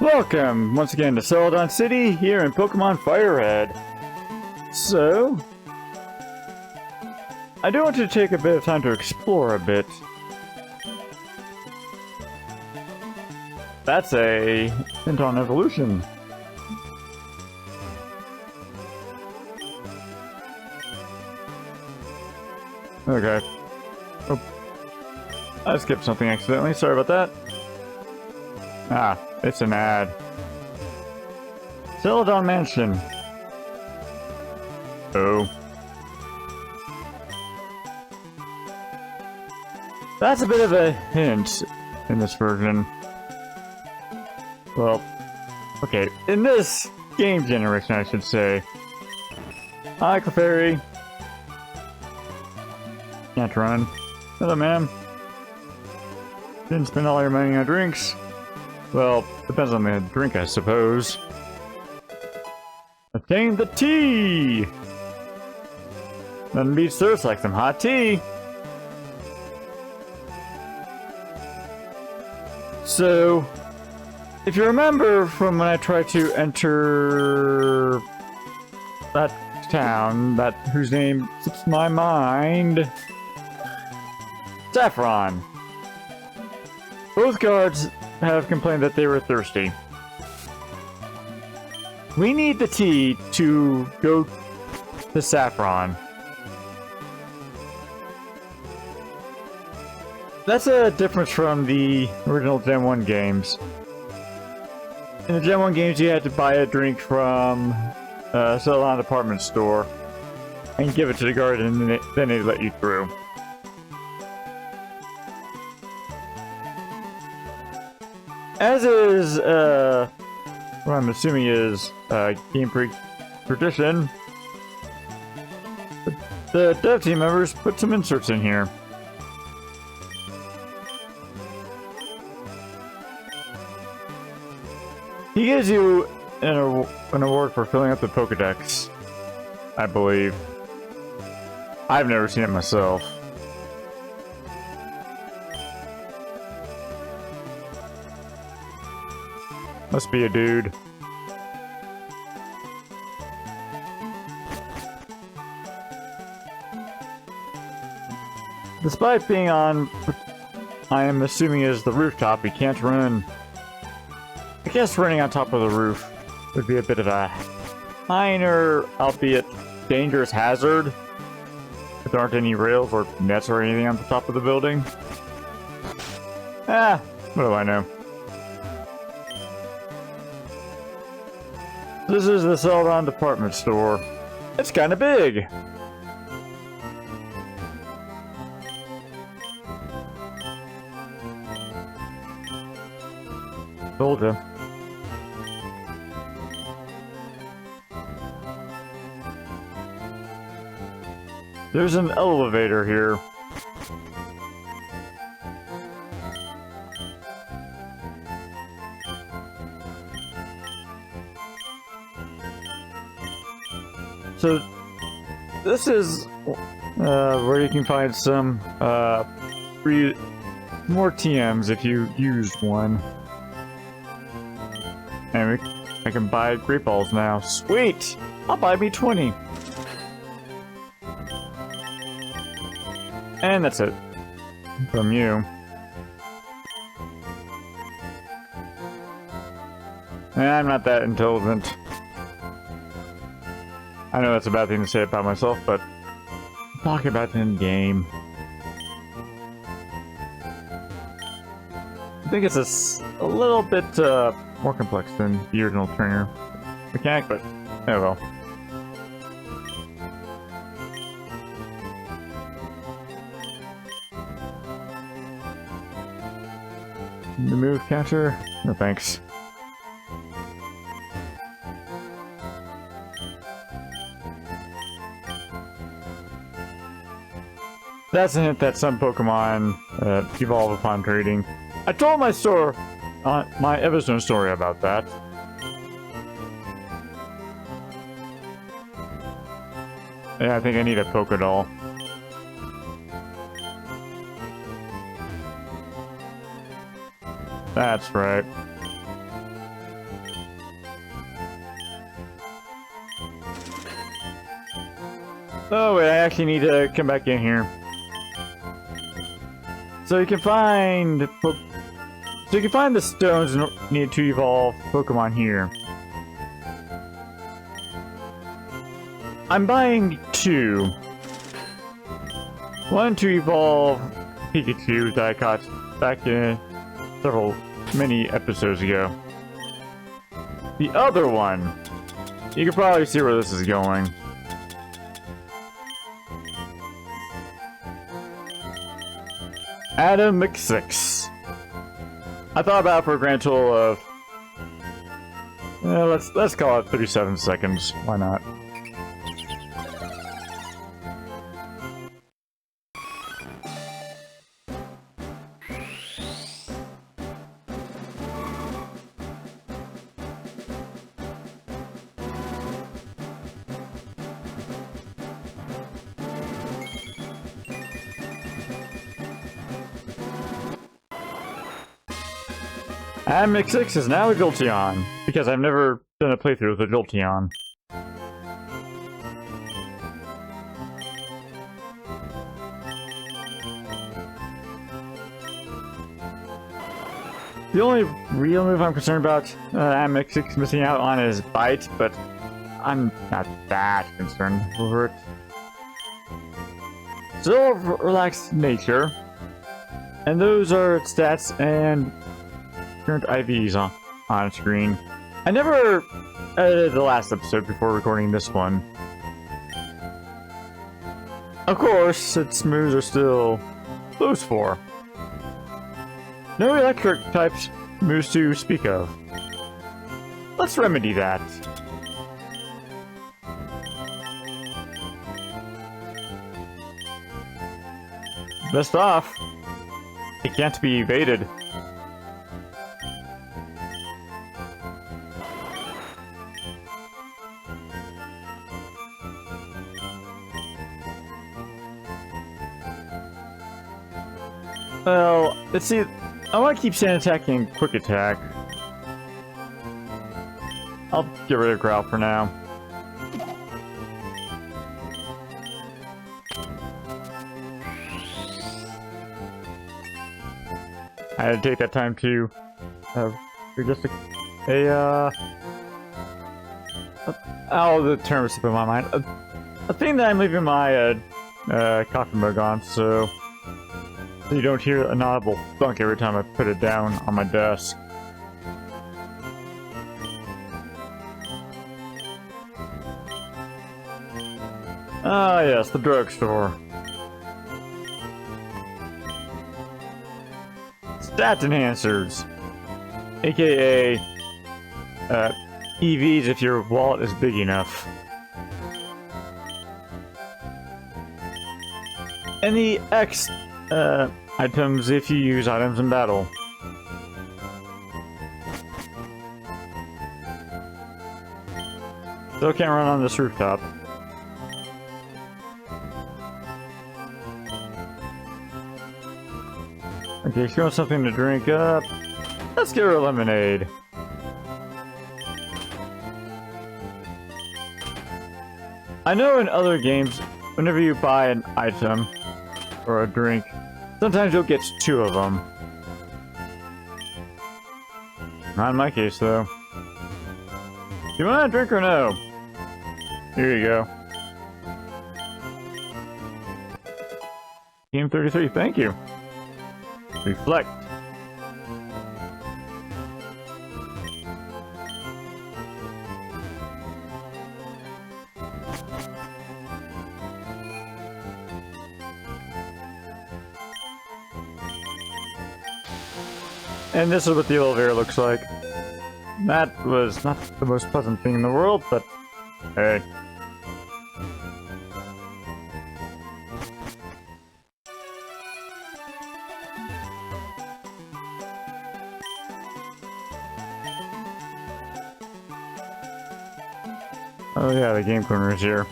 Welcome once again to Celadon City here in Pokemon FireRed. So, I do want you to take a bit of time to explore a bit. That's a hint on evolution. Okay. Oh. I skipped something accidentally, sorry about that. Ah, it's an ad. Celadon Mansion. Oh. That's a bit of a hint in this version. Well, okay, in this game generation, I should say. Hi, Clefairy. Can't run. Hello, ma'am. Didn't spend all your money on drinks. Well, depends on the drink, I suppose. Obtain the tea! Nothing beats thirst like some hot tea. So, if you remember from when I tried to enter that town, whose name slips my mind, Saffron. Both guards have complained that they were thirsty. We need the tea to go to Saffron. That's a difference from the original Gen 1 games. In the Gen 1 games, you had to buy a drink from a Celadon department store and give it to the guard, and then they'd let you through. As is, what I'm assuming is Game Freak tradition, the dev team members put some inserts in here. He gives you an award for filling up the Pokedex, I believe. I've never seen it myself. Must be a dude. Despite being on, I am assuming is the rooftop, you can't run. I guess running on top of the roof would be a bit of a minor, albeit dangerous hazard. If there aren't any rails or nets or anything on the top of the building. Ah, what do I know? This is the Celadon department store. It's kind of big. Told ya. There's an elevator here. So, this is where you can find some more TMs if you use one. And I can buy Great Balls now. Sweet! I'll buy me 20. And that's it. From you. I'm not that intelligent. I know that's a bad thing to say about myself, but I'm talking about the end game. I think it's a little bit more complex than the original trainer mechanic, but oh well. The move catcher? No thanks. That's a hint that some Pokemon evolve upon trading. I told my Everstone story about that. Yeah, I think I need a Pokédoll. That's right. Oh wait, I actually need to come back in here. So you can find the stones needed to evolve Pokemon here. I'm buying 2. One to evolve Pikachu that I caught back in many episodes ago. The other one, you can probably see where this is going. Adam McSix. I thought about it for a grand total of let's call it 37 seconds. Why not? And McSix is now a Jolteon, because I've never done a playthrough with a Jolteon. The only real move I'm concerned about McSix missing out on is Bite, but I'm not that concerned over it. Still relaxed nature, and those are its stats and current IVs on screen. I never edited the last episode before recording this one. Of course, its moves are still those 4. No electric types moves to speak of. Let's remedy that. Best off, it can't be evaded. Well, let's see. I want to keep Sand Attack and Quick Attack. I'll get rid of Growl for now. I had to take that time to just the term slipped in my mind. A thing that I'm leaving my coffee mug on, so you don't hear an audible thunk every time I put it down on my desk. Ah, yes, the drugstore. Stat enhancers, aka EVs if your wallet is big enough. And the X items if you use items in battle. Still can't run on this rooftop. Okay, if you want something to drink up, let's get her a lemonade. I know in other games, whenever you buy an item or a drink, sometimes you'll get 2 of them. Not in my case, though. Do you want a drink or no? Here you go. Game 33, thank you. Reflect. And this is what the elevator looks like. That was not the most pleasant thing in the world, but hey. Oh yeah, the game corner is here.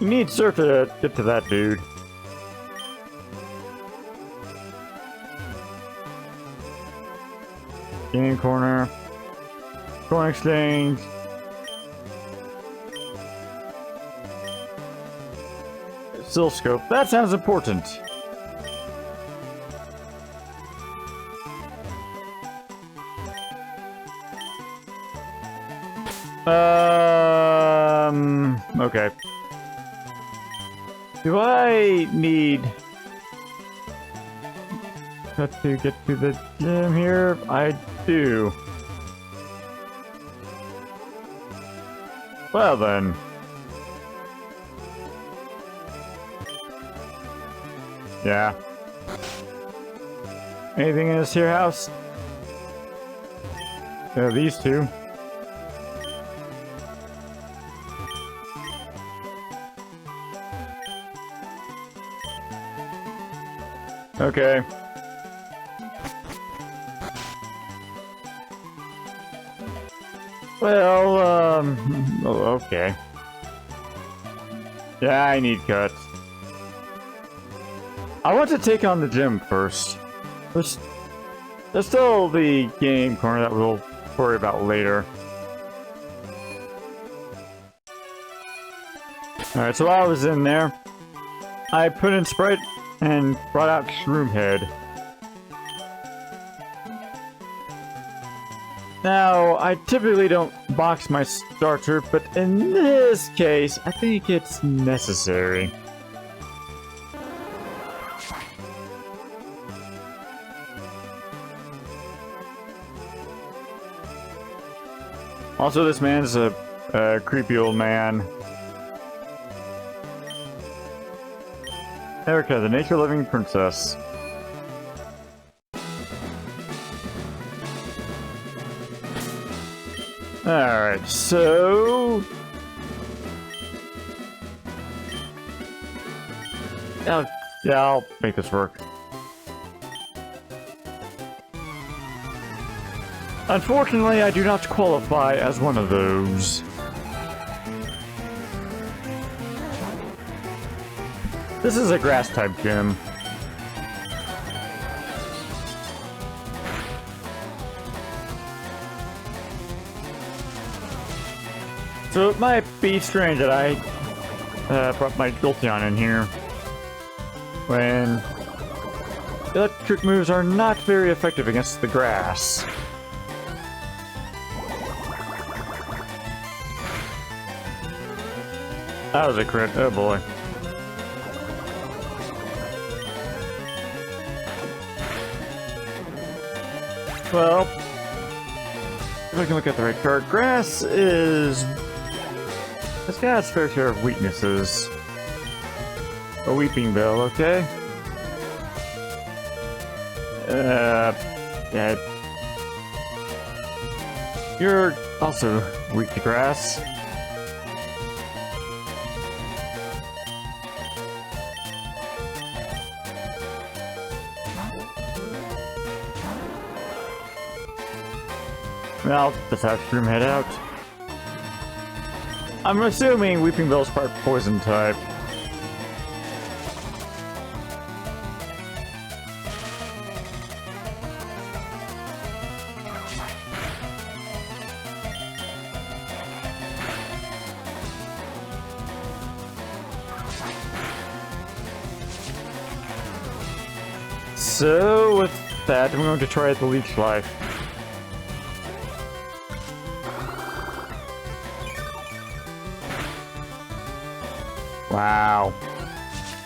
You need surf to get to that dude. Game corner. Coin exchange. Oscilloscope. That sounds important. Okay. Do I need to get to the gym here? I do. Well then. Yeah. Anything in this here house? Yeah, these two. Okay. Well, okay. Yeah, I need cuts. I want to take on the gym first. There's still the game corner that we'll worry about later. Alright, so while I was in there, I put in Sprite and brought out Shroom Head. Now, I typically don't box my starter, but in this case, I think it's necessary. Also, this man's a creepy old man. Erica, the nature-loving princess. Alright, so... yeah, I'll make this work. Unfortunately, I do not qualify as one of those. This is a grass-type gym. So it might be strange that I brought my Jolteon in here when electric moves are not very effective against the grass. That was a crit. Oh boy. Well, if I can look at the right card, grass is... it's got its fair share of weaknesses. A Weeping Bell, okay? Yeah. You're also weak to grass. I'll just have Shroom Head out. I'm assuming Weeping Bell's part poison type. So with that, I'm going to try the Leech Life. Wow.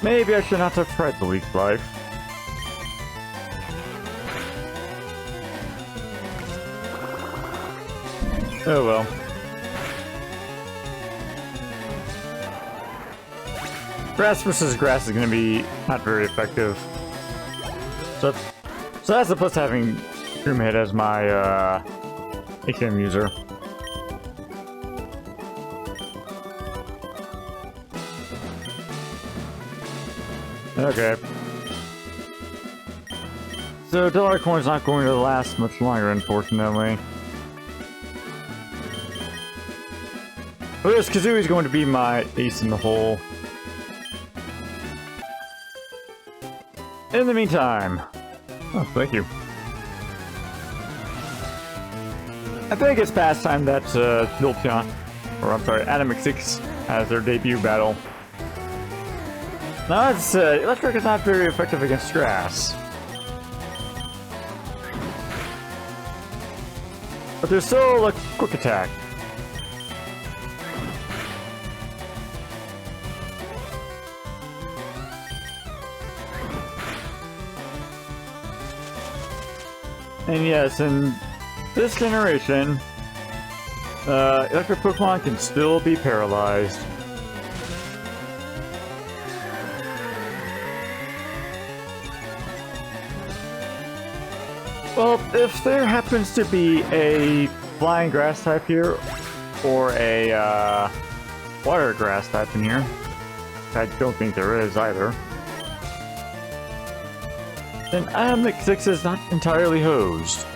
Maybe I should not have tried the Leech Life. Oh well. Grass versus grass is going to be not very effective. So that's the plus having Shroom Head as my HM user. Okay. So Dollar Coin's not going to last much longer, unfortunately. But this Kazooie's going to be my ace in the hole. In the meantime... oh, thank you. I think it's past time that Jolteon, or I'm sorry, Atomic 6 has their debut battle. Now it's electric is not very effective against grass. But there's still a quick attack. And yes, in this generation, electric Pokemon can still be paralyzed. Well, if there happens to be a flying grass type here, or a water grass type in here, I don't think there is either, then Atomic 6 is not entirely hosed.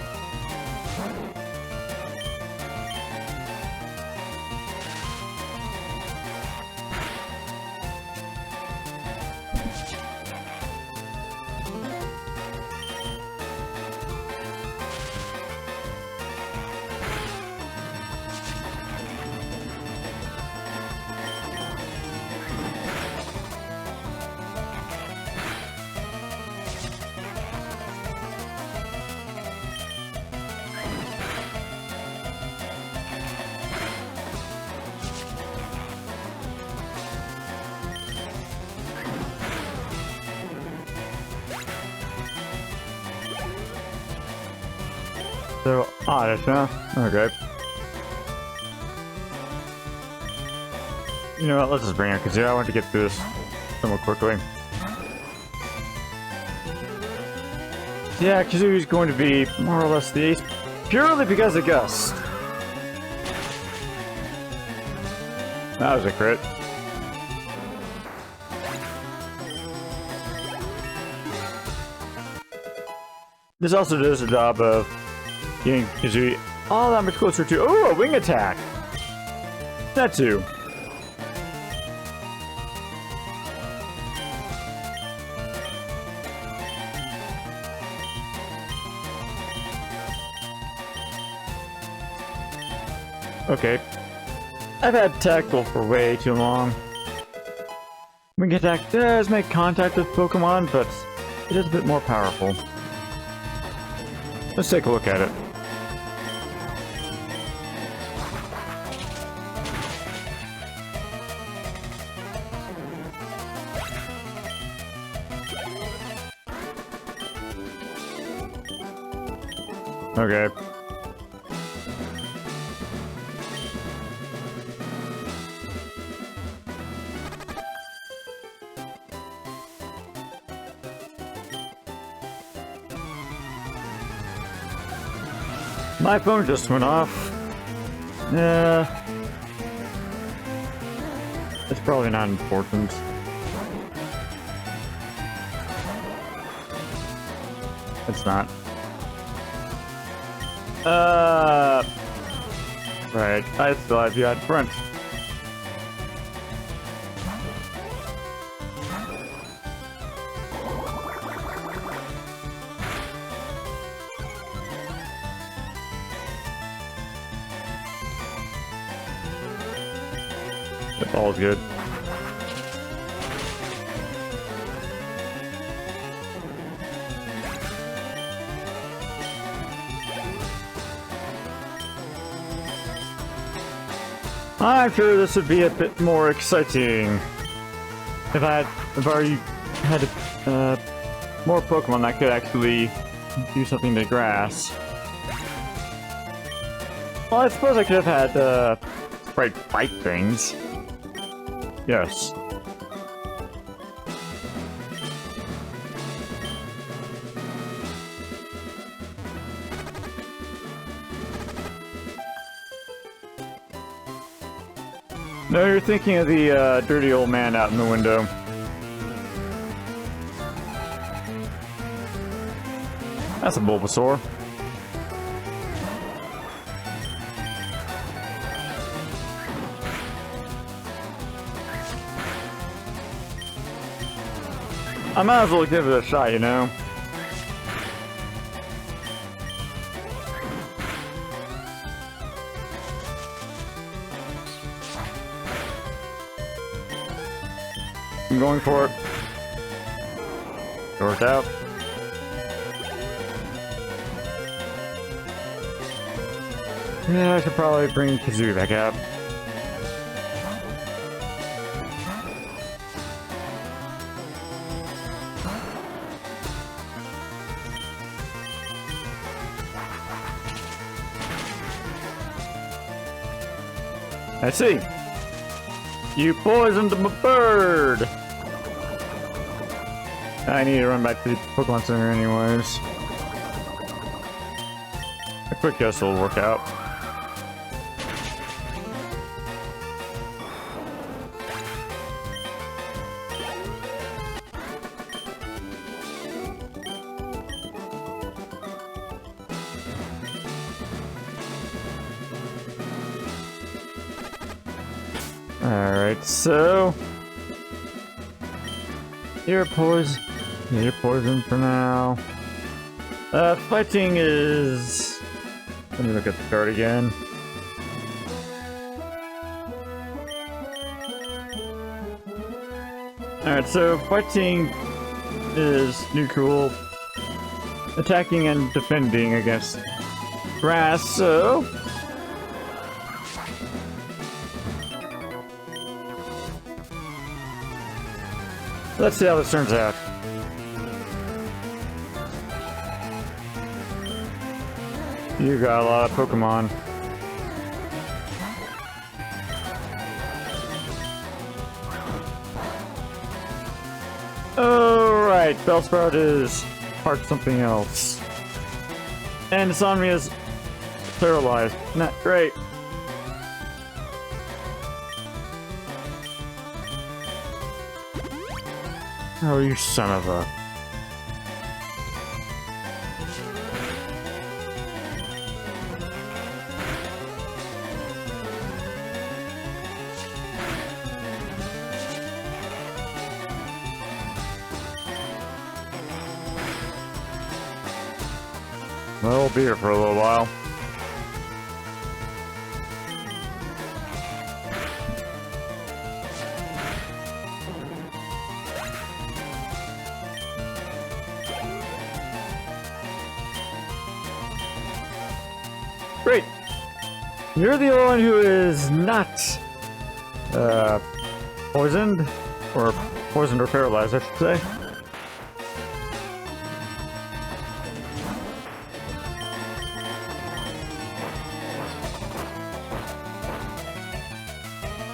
So, oddish, huh? Okay. You know what, let's just bring it, because I want to get through this somewhat quickly. Yeah, Kazuya's going to be more or less the ace, purely because of Gust. That was a crit. This also does the job of getting Kazuya all that much closer to— oh, a wing attack! That too. Okay. I've had Tackle for way too long. Wing attack does make contact with Pokemon, but it is a bit more powerful. Let's take a look at it. Okay. My phone just went off. Yeah. It's probably not important. It's not. Right. I still have you out front. That's all good. I'm sure this would be a bit more exciting if I already had more Pokemon that could actually do something to grass. Well, I suppose I could have had Sprite fight things. Yes. No, you're thinking of the dirty old man out in the window. That's a Bulbasaur. I might as well give it a shot, you know? I'm going for it. It worked out. Yeah, I should probably bring Kazoo back up. I see. You poisoned my bird! I need to run back to the Pokemon Center anyways. A quick guess will work out. Alright, so you're poison. You're poison for now. Fighting is. Let me look at the card again. Alright, so fighting is neutral, attacking and defending against grass, so let's see how this turns out. You got a lot of Pokemon. Alright, Bellsprout is part something else. And Sonmi is paralyzed. Not great. Oh, you son of a... Well, we'll be here for a little while. Great! You're the only one who is not poisoned or paralyzed, I should say.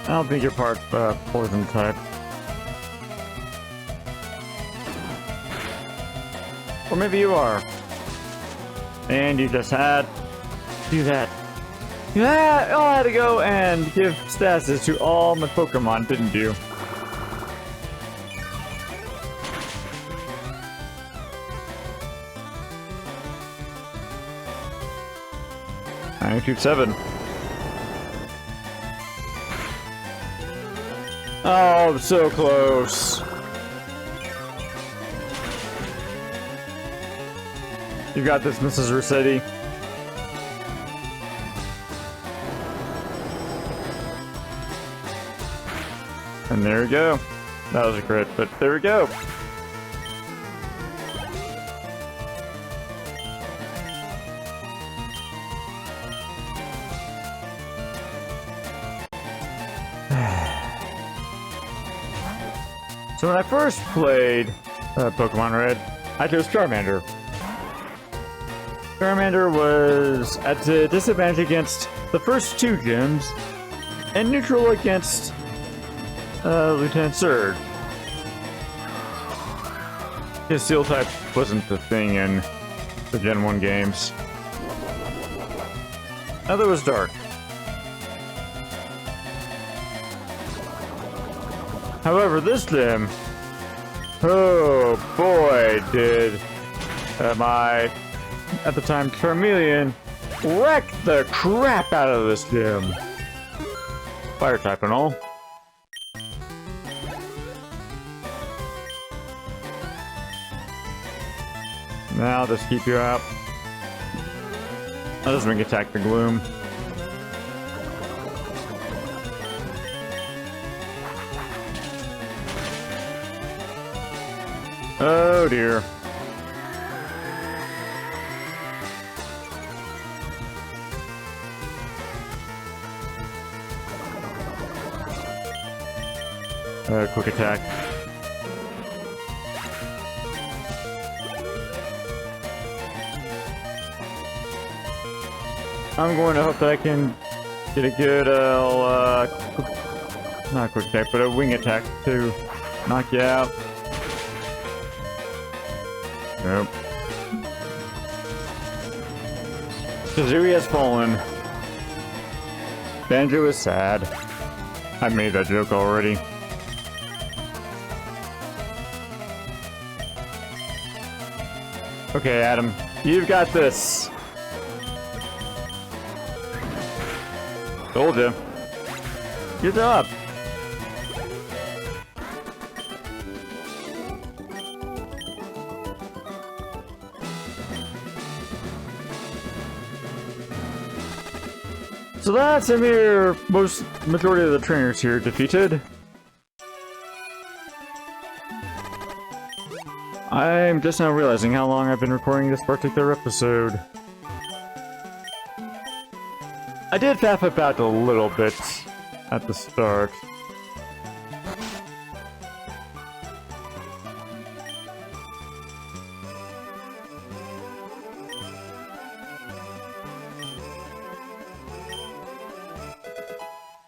I don't think you're part poison type. Or maybe you are. And you just had to do that. You all had to go and give stasis to all my Pokemon, didn't you? $927. Oh, so close. You got this, Mrs. Rossetti. And there we go. That was a crit, but there we go. So when I first played Pokemon Red, I chose Charmander. Charmander was at a disadvantage against the first two gyms, and neutral against Lieutenant Surge. His Steel type wasn't the thing in the Gen 1 games. Other was Dark. However, this gym, oh boy, did my, at the time, Charmeleon wreck the crap out of this gym. Fire type and all. Now I'll just keep you out. I'll just make attack the Gloom. Oh dear. Quick attack. I'm going to hope that I can get a good, not a quick attack, but a wing attack to knock you out. Nope. Kazooie has fallen. Banjo is sad. I made that joke already. Okay, Adam, you've got this. Told you. Good job. So that's a mere majority of the trainers here defeated. I'm just now realizing how long I've been recording this particular episode. I did faff about a little bit at the start.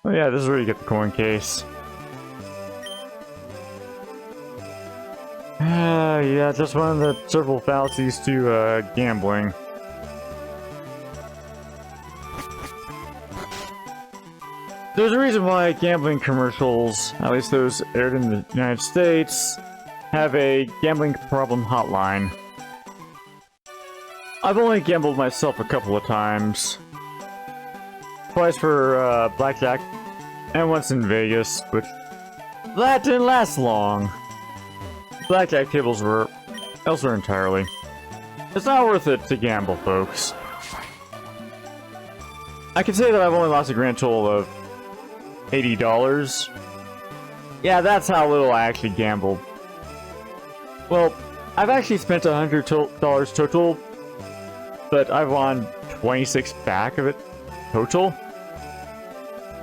Oh yeah, this is where you get the coin case. Yeah, just one of the several fallacies to gambling. There's a reason why gambling commercials, at least those aired in the United States, have a gambling problem hotline. I've only gambled myself a couple of times. Twice for blackjack, and once in Vegas, which that didn't last long. Blackjack tables were elsewhere entirely. It's not worth it to gamble, folks. I can say that I've only lost a grand total of $80. Yeah, that's how little I actually gambled. Well, I've actually spent $100 total, but I've won 26 back of it total.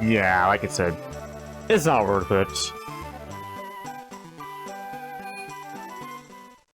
Yeah, like I said, it's not worth it.